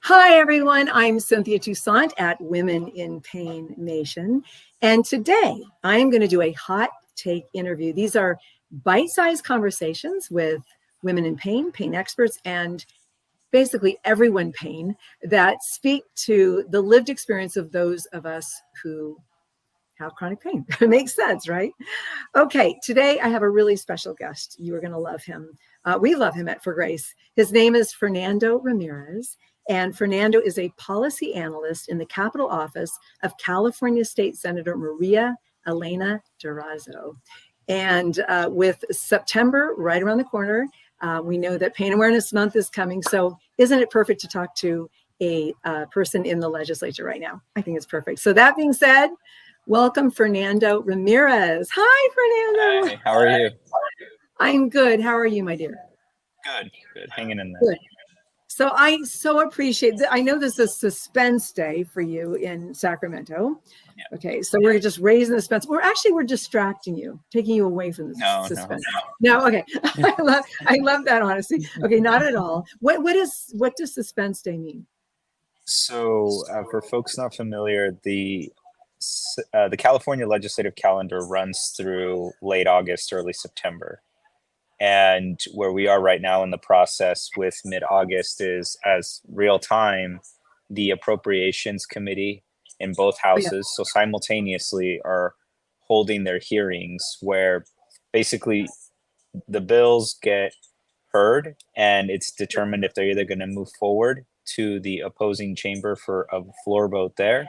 Hi, everyone. I'm Cynthia Toussaint at Women in Pain Nation. And today I'm going to do a hot take interview. These are bite-sized conversations with women in pain, pain experts, and basically everyone pain that speak to the lived experience of those of us who have chronic pain. It makes sense, right? Okay, today I have a really special guest. You are going to love him. We love him at For Grace. His name is Fernando Rameriz, and Fernando is a policy analyst in the Capitol Office of California State Senator Maria Elena Durazo. And with September right around the corner, we know that Pain Awareness Month is coming. So isn't it perfect to talk to a person in the legislature right now? I think it's perfect. So that being said, welcome, Fernando Rameriz. Hi, Fernando. Hi, how are you? I'm good. How are you, my dear? Good. Hanging in there. Good. So I so appreciate that. I know this is suspense day for you in Sacramento. Yeah. Okay, so we're just raising the suspense. We're distracting you, taking you away from the suspense. No, okay. I love that honesty. Okay, not at all. What does suspense day mean? So, for folks not familiar, the California legislative calendar runs through late August, early September. And where we are right now in the process with mid-August is as real time, the Appropriations Committee in both houses, so simultaneously are holding their hearings where basically the bills get heard and it's determined if they're either going to move forward to the opposing chamber for a floor vote there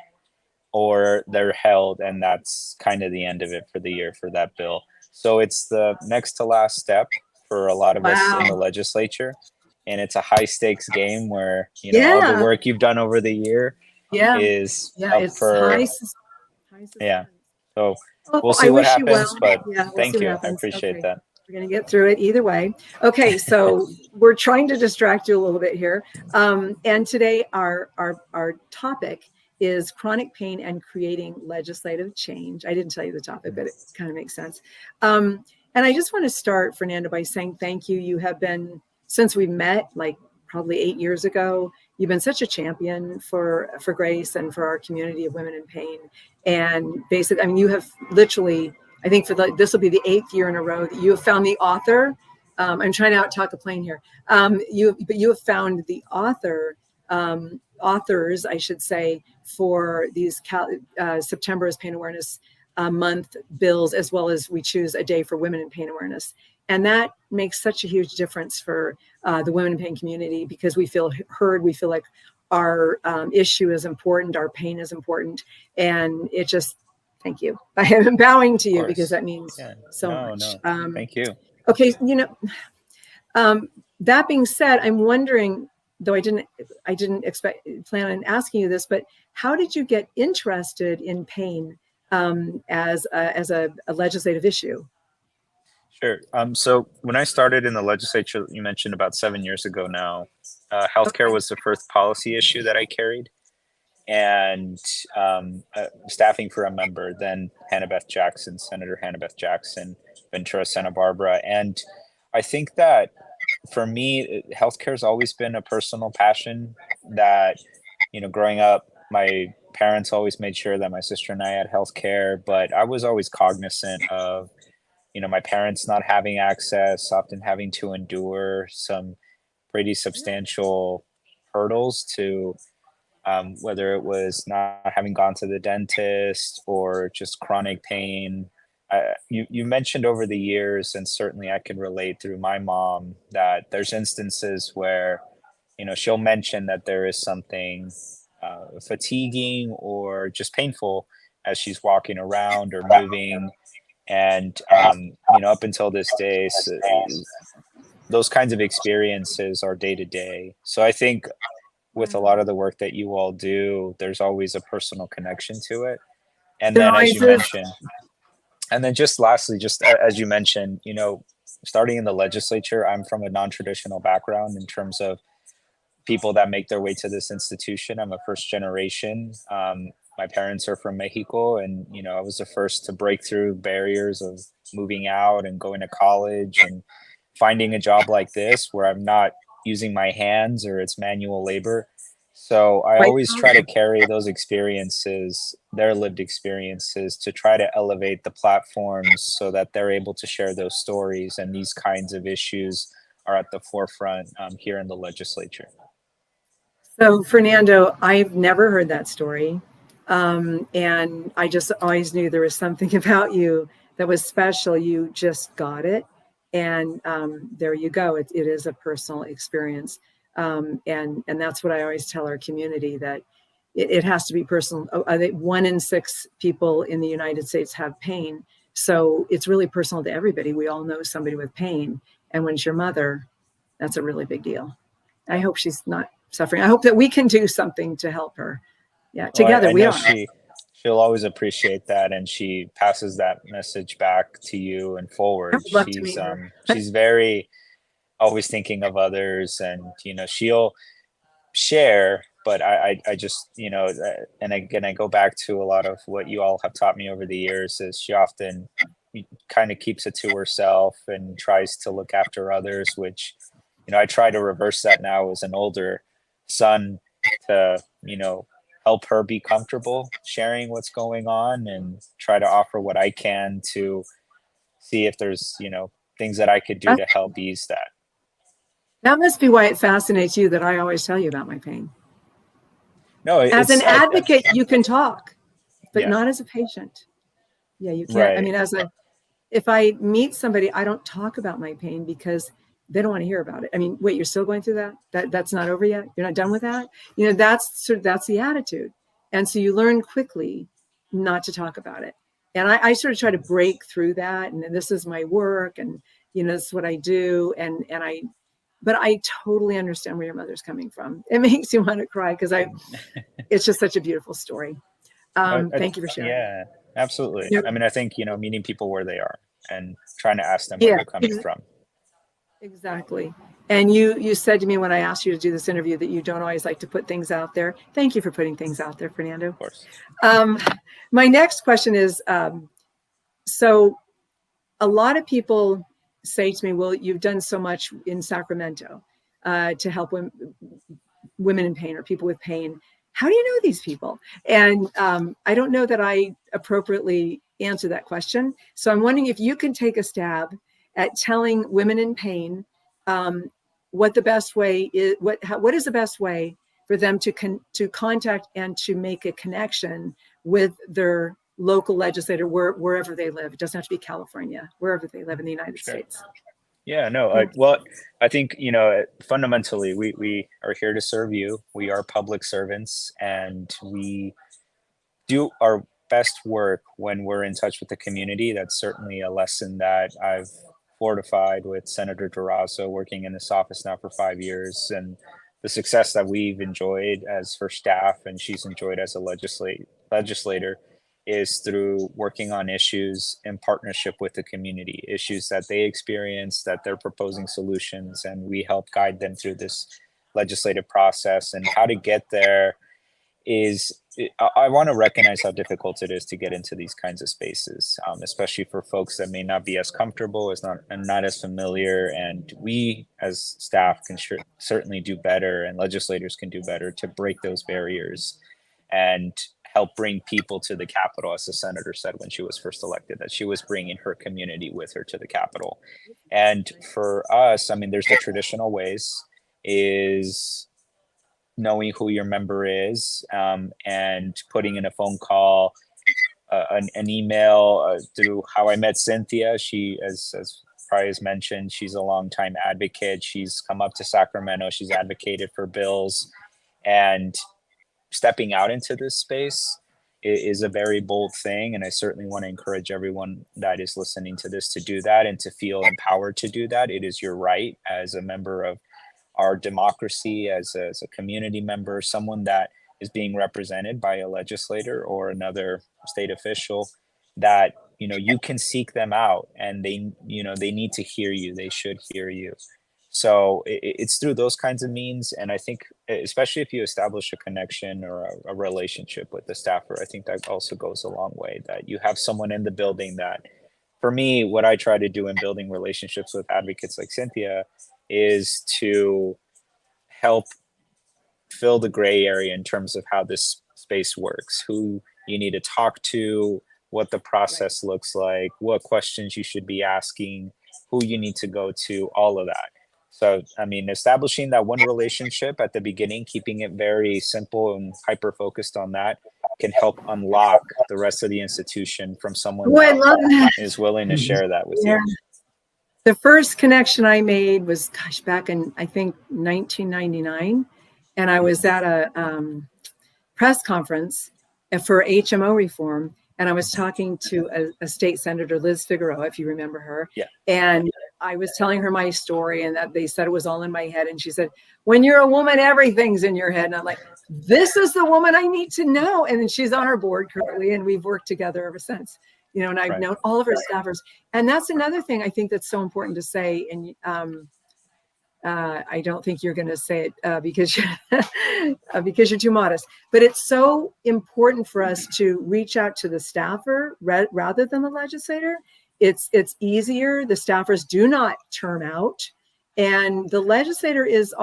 or they're held, and that's kind of the end of it for the year for that bill. So it's the next to last step for a lot of us in the legislature, and it's a high stakes game where all the work you've done over the year is up it's for high yeah. So we'll see what happens, but thank you. I appreciate that. We're going to get through it either way. Okay, so we're trying to distract you a little bit here, and today our topic is chronic pain and creating legislative change. I didn't tell you the topic, but it kind of makes sense. And I just want to start, Fernando, by saying thank you. You have been, since we met, like probably 8 years ago, you've been such a champion for Grace and for our community of women in pain. And basically, I mean, you have literally, I think this will be the 8th year in a row that you have found the author. I'm trying to out-talk a plane here. You have found the authors, I should say, for these September is Pain Awareness Month bills, as well as we choose a day for women in pain awareness. And that makes such a huge difference for the women in pain community because we feel heard, we feel like our issue is important, our pain is important, and it just, thank you. I am bowing to you because that means so much. Thank you. Okay, that being said, I'm wondering, though I didn't plan on asking you this, but how did you get interested in pain as a legislative issue? Sure. So when I started in the legislature, you mentioned about 7 years ago now, healthcare was the first policy issue that I carried, and staffing for a member, then Senator Hannah-Beth Jackson, Ventura, Santa Barbara. And I think that for me, healthcare has always been a personal passion that, growing up, my parents always made sure that my sister and I had healthcare, but I was always cognizant of, my parents not having access, often having to endure some pretty substantial hurdles to whether it was not having gone to the dentist or just chronic pain. You mentioned over the years, and certainly I can relate through my mom, that there's instances where, she'll mention that there is something fatiguing or just painful as she's walking around or moving. And, up until this day, those kinds of experiences are day to day. So I think with a lot of the work that you all do, there's always a personal connection to it. And then, as you mentioned, and then just lastly, just as you mentioned, starting in the legislature, I'm from a non-traditional background in terms of people that make their way to this institution. I'm a first generation. My parents are from Mexico, and, I was the first to break through barriers of moving out and going to college and finding a job like this where I'm not using my hands or it's manual labor. So I Quite always try to powerful. carry those experiences, their lived experiences, to try to elevate the platforms so that they're able to share those stories, and these kinds of issues are at the forefront here in the legislature. So, Fernando, I've never heard that story. And I just always knew there was something about you that was special. You just got it. And there you go. It is a personal experience. And that's what I always tell our community, that it has to be personal. I think 1 in 6 people in the United States have pain. So it's really personal to everybody. We all know somebody with pain. And when it's your mother, that's a really big deal. I hope she's not suffering. I hope that we can do something to help her. Yeah, Well, together I we know are. she'll always appreciate that, and she passes that message back to you and I forward. would love to meet her. She's very always thinking of others, and she'll share, but I just and again, I go back to a lot of what you all have taught me over the years, is she often kind of keeps it to herself and tries to look after others, which I try to reverse that now as an older son, to help her be comfortable sharing what's going on, and try to offer what I can to see if there's things that I could do That, to help ease that. that must be why it fascinates you that I always tell you about my pain. No, As an it's advocate, you can talk, but yeah, not as a patient. Yeah, you can't. I right. mean, if I meet somebody, I don't talk about my pain because they don't want to hear about it. I mean, wait, you're still going through that? That's not over yet? You're not done with that? That's the attitude. And so you learn quickly not to talk about it. And I sort of try to break through that. And this is my work, and this is what I do. But I totally understand where your mother's coming from. It makes you want to cry because it's just such a beautiful story. Thank you for sharing. Yeah, absolutely. Yeah, I mean, I think, meeting people where they are and trying to ask them where yeah, they're coming from. exactly. And you said to me when I asked you to do this interview that you don't always like to put things out there. Thank you for putting things out there, Fernando. Of course. Um, my next question is, so a lot of people say to me, well, you've done so much in Sacramento to help women in pain or people with pain. How do you know these people? And I don't know that I appropriately answer that question. So I'm wondering if you can take a stab at telling women in pain what the best way is. What is the best way for them to contact and to make a connection with their local legislator wherever they live? It doesn't have to be California, wherever they live in the United Sure. States. Yeah, no, Thanks. well, I think, fundamentally, we are here to serve you. We are public servants, and we do our best work when we're in touch with the community. That's certainly a lesson that I've fortified with Senator Durazo, working in this office now for 5 years, and the success that we've enjoyed as her staff and she's enjoyed as a legislator is through working on issues in partnership with the community, issues that they experience, that they're proposing solutions, and we help guide them through this legislative process. And how to get there is, I want to recognize how difficult it is to get into these kinds of spaces, especially for folks that may not be as comfortable, and not as familiar. And we, as staff, can certainly do better, and legislators can do better to break those barriers and help bring people to the Capitol, as the senator said when she was first elected, that she was bringing her community with her to the Capitol. And for us, I mean, there's the traditional ways, is knowing who your member is, and putting in a phone call, an email, through how I met Cynthia. She, as Priya has mentioned, she's a longtime advocate. She's come up to Sacramento. She's advocated for bills, and stepping out into this space is a very bold thing. And I certainly want to encourage everyone that is listening to this to do that, and to feel empowered to do that. It is your right as a member of our democracy, as a community member, someone that is being represented by a legislator or another state official, that you can seek them out, and they need to hear you. They should hear you. So it's through those kinds of means. And I think, especially if you establish a connection or a relationship with the staffer, I think that also goes a long way, that you have someone in the building that, for me, what I try to do in building relationships with advocates like Cynthia is to help fill the gray area in terms of how this space works, who you need to talk to, what the process looks like, what questions you should be asking, who you need to go to, all of that. So, I mean, establishing that one relationship at the beginning, keeping it very simple and hyper focused on that, can help unlock the rest of the institution from someone Oh, I love that. that is willing to share that with Yeah. you. The first connection I made was, gosh, back in, I think, 1999. And I was at a press conference for HMO reform. And I was talking to a state senator, Liz Figueroa, if you remember her. Yeah. And I was telling her my story, and that they said it was all in my head. And she said, when you're a woman, everything's in your head. And I'm like, this is the woman I need to know. And then she's on our board currently, and we've worked together ever since. You know, and I've known all of her staffers. And that's another thing I think that's so important to say. And I don't think you're going to say it because you're too modest. But it's so important for us to reach out to the staffer rather than the legislator. It's easier. The staffers do not turn out, and the legislator is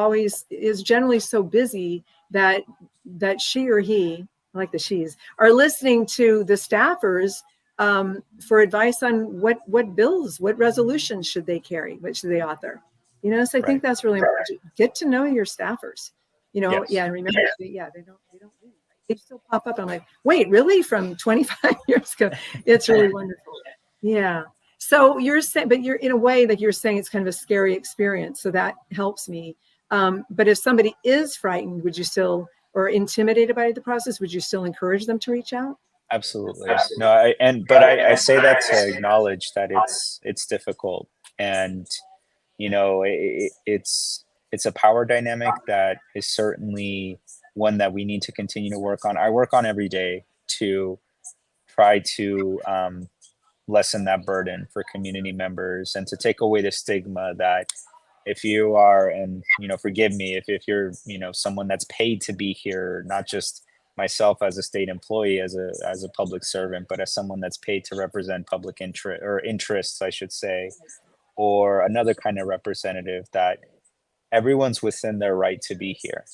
generally so busy that she or he, I like the she's, are listening to the staffers for advice on what bills, what resolutions should they carry, what should they author. You know, so I think that's really important. Get to know your staffers. You know, Yes. and remember, they don't leave. They still pop up. I'm like, wait, really? From 25 years ago? It's really wonderful. Yeah. So you're saying, but you're in a way that you're saying it's kind of a scary experience. So that helps me. But if somebody is frightened, would you still, or intimidated by the process, would you still encourage them to reach out? Absolutely. No, I say that to acknowledge that it's difficult, and you know, it's a power dynamic that is certainly one that we need to continue to work on. I work on every day to try to lessen that burden for community members and to take away the stigma that if you are, and you know, forgive me if you're, you know, someone that's paid to be here, not just myself as a state employee, as a public servant, but as someone that's paid to represent public interest, or interests, I should say, or another kind of representative, that everyone's within their right to be here.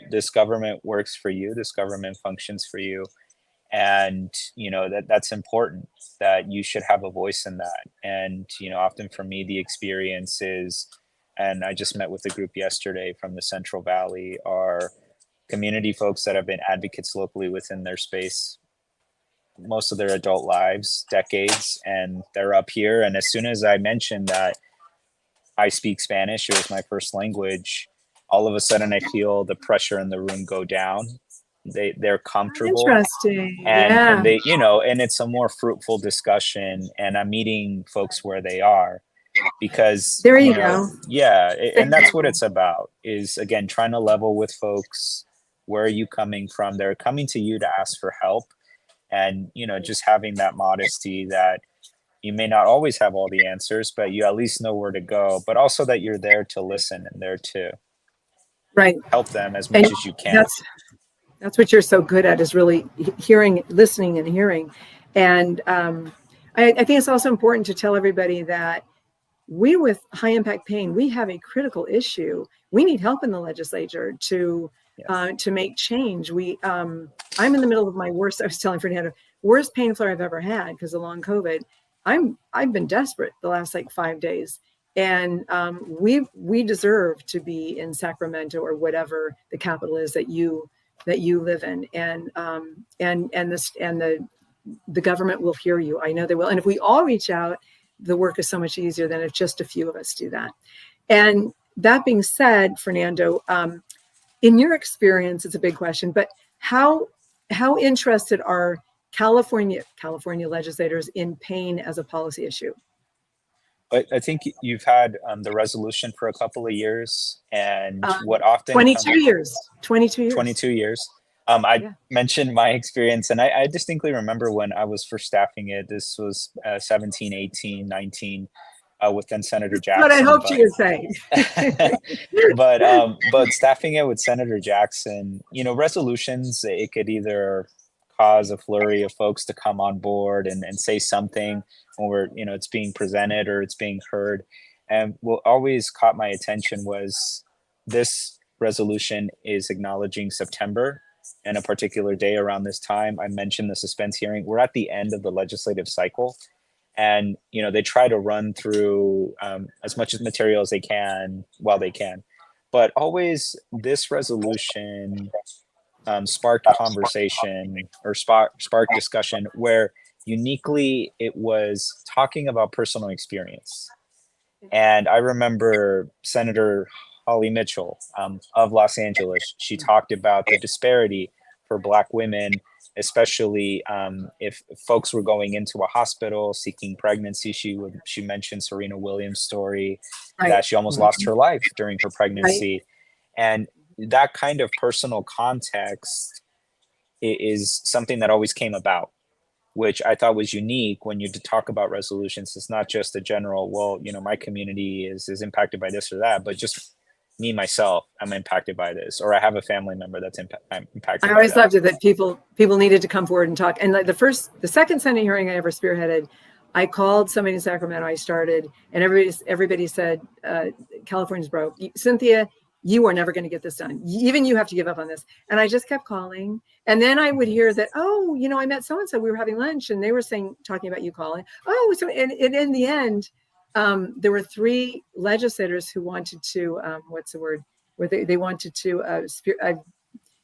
This government works for you, this government functions for you, and you know that's important, that you should have a voice in that. And you know, often for me, the experience is, and I just met with a group yesterday from the Central Valley, are community folks that have been advocates locally within their space most of their adult lives, decades, and they're up here. And as soon as I mentioned that I speak Spanish, it was my first language, all of a sudden I feel the pressure in the room go down. They're comfortable. Interesting. And they, you know, and it's a more fruitful discussion, and I'm meeting folks where they are, because there you go. Yeah. And that's what it's about, is again, trying to level with folks. Where are you coming from? They're coming to you to ask for help. And, you know, just having that modesty that you may not always have all the answers, but you at least know where to go, but also that you're there to listen and there to help them as much as you can. That's what you're so good at, is really hearing, listening and hearing. And I think it's also important to tell everybody that we, with high impact pain, we have a critical issue. We need help in the legislature to make change. I'm in the middle of my worst, I was telling Fernando, worst pain flare I've ever had because of long COVID. I've been desperate the last like 5 days. And we deserve to be in Sacramento or whatever the capital is that you live in. And the government will hear you. I know they will. And if we all reach out, the work is so much easier than if just a few of us do that. And that being said, Fernando, in your experience, it's a big question, but how interested are California legislators in pain as a policy issue? I think you've had the resolution for a couple of years, and what often 22 years. I mentioned my experience, and I distinctly remember when I was first staffing it. This was 17, 18, 19, with then Senator Jackson. What I hoped you would say. but staffing it with Senator Jackson, you know, resolutions, it could either cause a flurry of folks to come on board and say something, or, you know, it's being presented or it's being heard. And what always caught my attention was this resolution is acknowledging September and a particular day around this time. I mentioned the suspense hearing. We're at the end of the legislative cycle, and they try to run through as much as material as they can while they can. But always this resolution sparked conversation or sparked discussion where uniquely it was talking about personal experience. And I remember Senator Holly Mitchell of Los Angeles. She talked about the disparity for Black women, especially if folks were going into a hospital seeking pregnancy. She mentioned Serena Williams' story, Right. that she almost lost her life during her pregnancy. Right. And that kind of personal context is something that always came about, which I thought was unique when you talk about resolutions. It's not just a general, well, my community is impacted by this or that, but just me, myself, I'm impacted by this, or I have a family member that's impacted. I always loved it that people needed to come forward and talk. And like the second Senate hearing I ever spearheaded, I called somebody in Sacramento. I started, and everybody said, California's broke. Cynthia, you are never going to get this done. Even you have to give up on this. And I just kept calling. And then I would hear that, oh, I met so-and-so, we were having lunch and they were talking about you calling. Oh, so and in the end, there were 3 legislators who wanted to, what's the word? Where they wanted to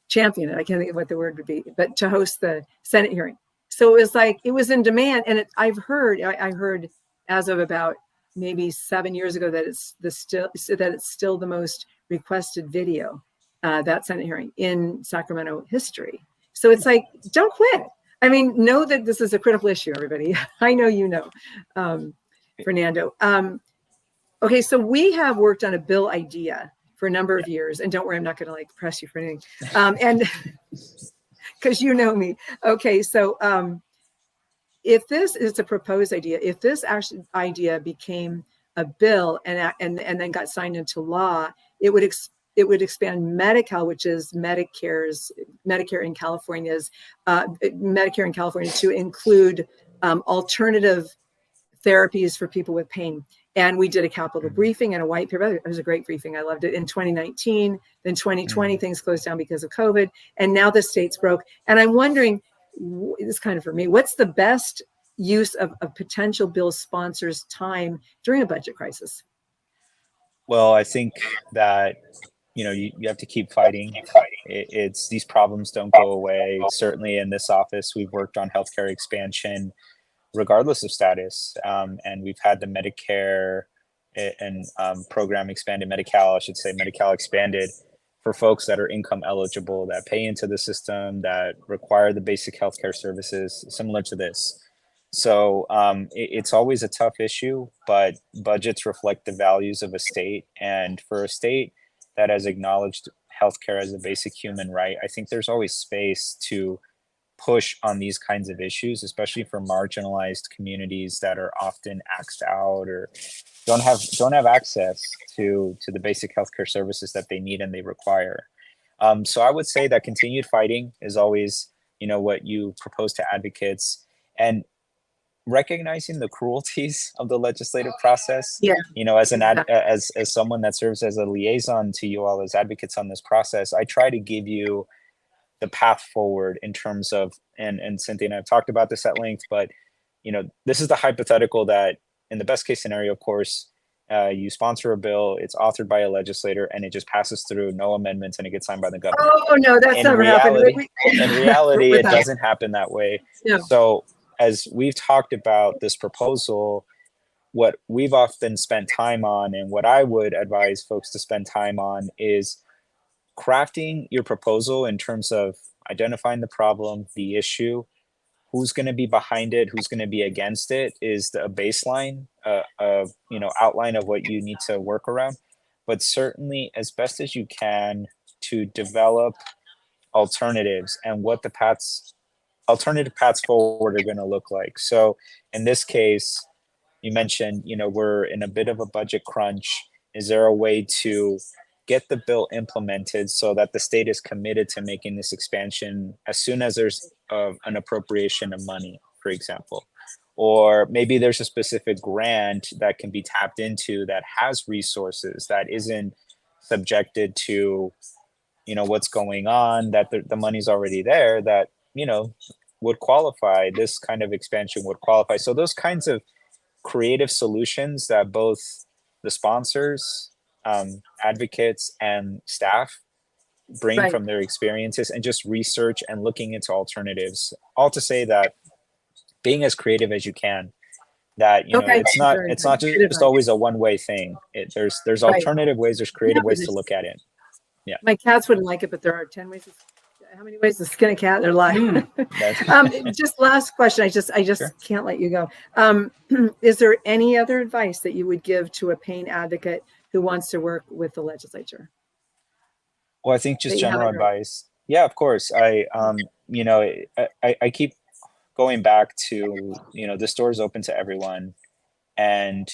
champion it. I can't think of what the word would be, but to host the Senate hearing. So it was like, it was in demand. And I heard as of about maybe 7 years ago that it's still the most requested video, that Senate hearing in Sacramento history. So it's like, don't quit. I mean, know that this is a critical issue, everybody. I know, Fernando. Okay, so we have worked on a bill idea for a number of years, and don't worry, I'm not going to press you for anything, and because you know me. Okay, so if this is a proposed idea, if this actual idea became a bill and then got signed into law, it would expand Medi-Cal, which is Medicare in California's Medicare in California, to include alternative therapies for people with pain. And we did a capital briefing and a white paper. It was a great briefing. I loved it. In 2019, then 2020, things closed down because of COVID. And now the state's broke. And I'm wondering, this is kind of for me, what's the best use of potential bill sponsors' time during a budget crisis? Well, I think that, you have to keep fighting. It's these problems don't go away. Certainly in this office, we've worked on healthcare expansion regardless of status. And we've had the Medicare and program expanded, Medi-Cal, I should say, Medi-Cal expanded for folks that are income eligible, that pay into the system, that require the basic healthcare services similar to this. So it's always a tough issue, but budgets reflect the values of a state. And for a state that has acknowledged healthcare as a basic human right, I think there's always space to push on these kinds of issues, especially for marginalized communities that are often axed out or don't have access to the basic healthcare services that they need and they require. So I would say that continued fighting is always, what you propose to advocates, and recognizing the cruelties of the legislative process. Yeah. As someone that serves as a liaison to you all as advocates on this process, I try to give you the path forward in terms of, and Cynthia and I have talked about this at length, but this is the hypothetical that in the best case scenario, of course, you sponsor a bill, it's authored by a legislator, and it just passes through, no amendments, and it gets signed by the governor. Oh no, that's never happened. In reality, it doesn't happen that way. No. So as we've talked about this proposal, what we've often spent time on, and what I would advise folks to spend time on, is crafting your proposal in terms of identifying the problem, the issue, who's going to be behind it, who's going to be against it, is a baseline, outline of what you need to work around. But certainly, as best as you can, to develop alternatives and what the alternative paths forward are going to look like. So in this case, you mentioned, we're in a bit of a budget crunch. Is there a way to get the bill implemented so that the state is committed to making this expansion as soon as there's an appropriation of money, for example? Or maybe there's a specific grant that can be tapped into that has resources, that isn't subjected to, what's going on, that the money's already there, that, would qualify, this kind of expansion would qualify. So those kinds of creative solutions that both the sponsors, advocates, and staff bring Right. from their experiences, and just research and looking into alternatives, all to say that being as creative as you can, that Okay. it's Very not good. Good just advice. always a one-way thing. There's Right. alternative ways, there's creative ways to look at it. Yeah. My cats wouldn't like it, but there are 10 ways. How many ways to skin a cat? They're lying. Just last question. I just Sure. can't let you go. Is there any other advice that you would give to a pain advocate who wants to work with the legislature? Well, I think just That you general haven't heard? advice. Yeah, of course. I keep going back to, this door is open to everyone, and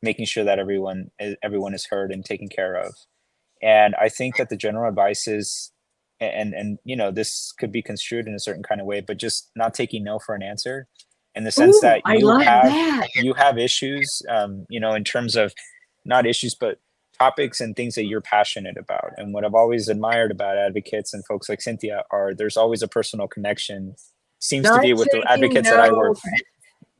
making sure that everyone is heard and taken care of. And I think that the general advice is, and this could be construed in a certain kind of way, but just not taking no for an answer, in the sense Ooh, that I love that. you have issues, in terms of, not issues, but topics and things that you're passionate about. And what I've always admired about advocates and folks like Cynthia are, there's always a personal connection, seems to Not be, with the taking advocates that I no. work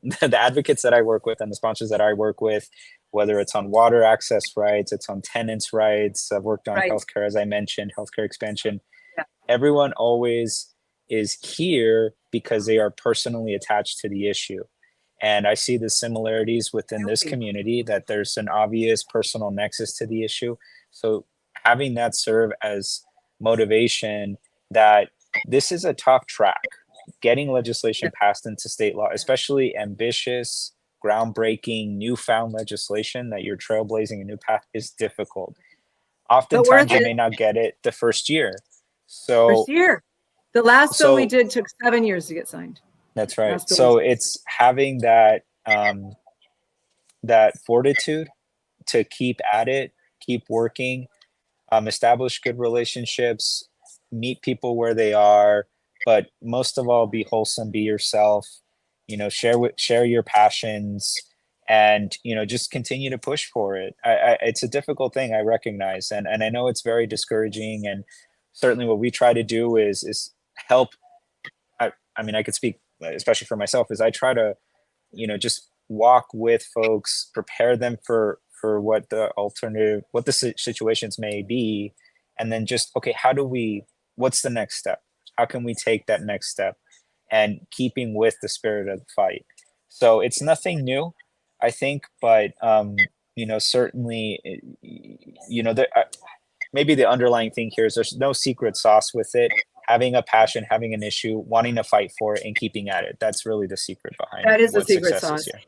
the advocates that I work with and the sponsors that I work with, whether it's on water access rights, it's on tenants' rights. I've worked on Right. healthcare, as I mentioned, healthcare expansion. Yeah. Everyone always is here because they are personally attached to the issue. And I see the similarities within this community, that there's an obvious personal nexus to the issue. So having that serve as motivation, that this is a tough track. Getting legislation passed into state law, especially ambitious, groundbreaking, newfound legislation that you're trailblazing a new path, is difficult. But worth Oftentimes you it. may not get it the first year. First So year. The last bill we so did took 7 years to get signed. that's right. Last bill. So it's having that that fortitude to keep at it, keep working, establish good relationships, meet people where they are, but most of all, be wholesome, be yourself, share your passions, and, just continue to push for it. It's a difficult thing, I recognize. And I know it's very discouraging. And certainly what we try to do is help. I mean, I could speak, especially for myself, is I try to, just walk with folks, prepare them for what the situations may be, and then just, okay, what's the next step? How can we take that next step, and keeping with the spirit of the fight? So it's nothing new, I think, but certainly, maybe the underlying thing here is there's no secret sauce with it. Having a passion, having an issue, wanting to fight for it, and keeping at it. That's really the secret behind That is the what secret success sauce. is here.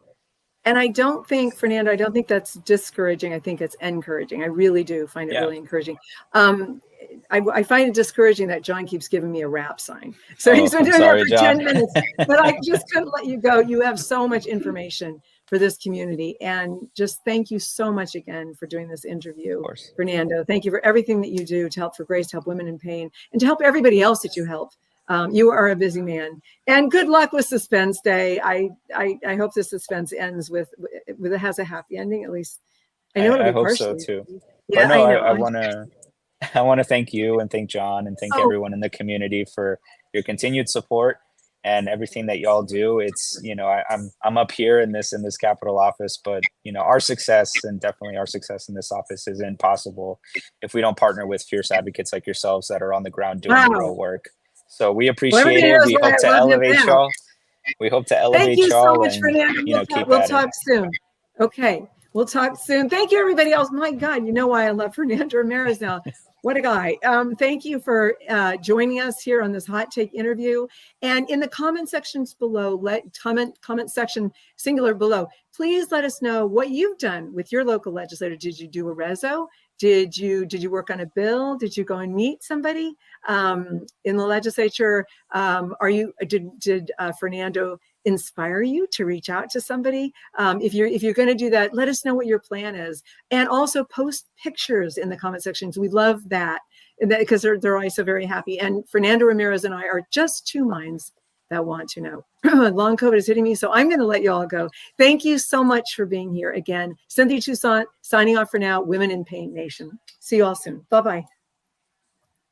And I don't think, Fernando, I don't think that's discouraging. I think it's encouraging. I really do find it really encouraging. I find it discouraging that John keeps giving me a rap sign. So he's been doing that for John. 10 minutes, but I just couldn't let you go. You have so much information for this community. And just thank you so much again for doing this interview, Fernando. Thank you for everything that you do to help for Grace, to help women in pain, and to help everybody else that you help. You are a busy man, and good luck with Suspense Day. I hope the suspense ends with it has a happy ending, at least. I know it'll be hope partially. so too. Yeah, no, I know. I want to thank you, and thank John, and thank everyone in the community for your continued support and everything that y'all do. It's, I'm up here in this Capitol office, but our success, and definitely our success in this office, isn't possible if we don't partner with fierce advocates like yourselves that are on the ground doing the real work. So we appreciate it. We hope to elevate y'all. We hope to elevate y'all. Thank you so much, and, Fernando. We'll talk soon. Okay. We'll talk soon. Thank you, everybody else. My God, you know why I love Fernando Rameriz now. What a guy. Thank you for joining us here on this hot take interview. And in the comment sections below, comment section singular below, please let us know what you've done with your local legislator. Did you do a reso? Did you work on a bill? Did you go and meet somebody in the legislature? Did Fernando inspire you to reach out to somebody? If you're going to do that, let us know what your plan is, and also post pictures in the comment sections. We love that because they're always so very happy. And Fernando Rameriz and I are just two minds that want to know. Long COVID is hitting me, so I'm going to let you all go. Thank you so much for being here again. Cynthia Toussaint signing off for now, Women in Pain Nation. See you all soon. Bye-bye.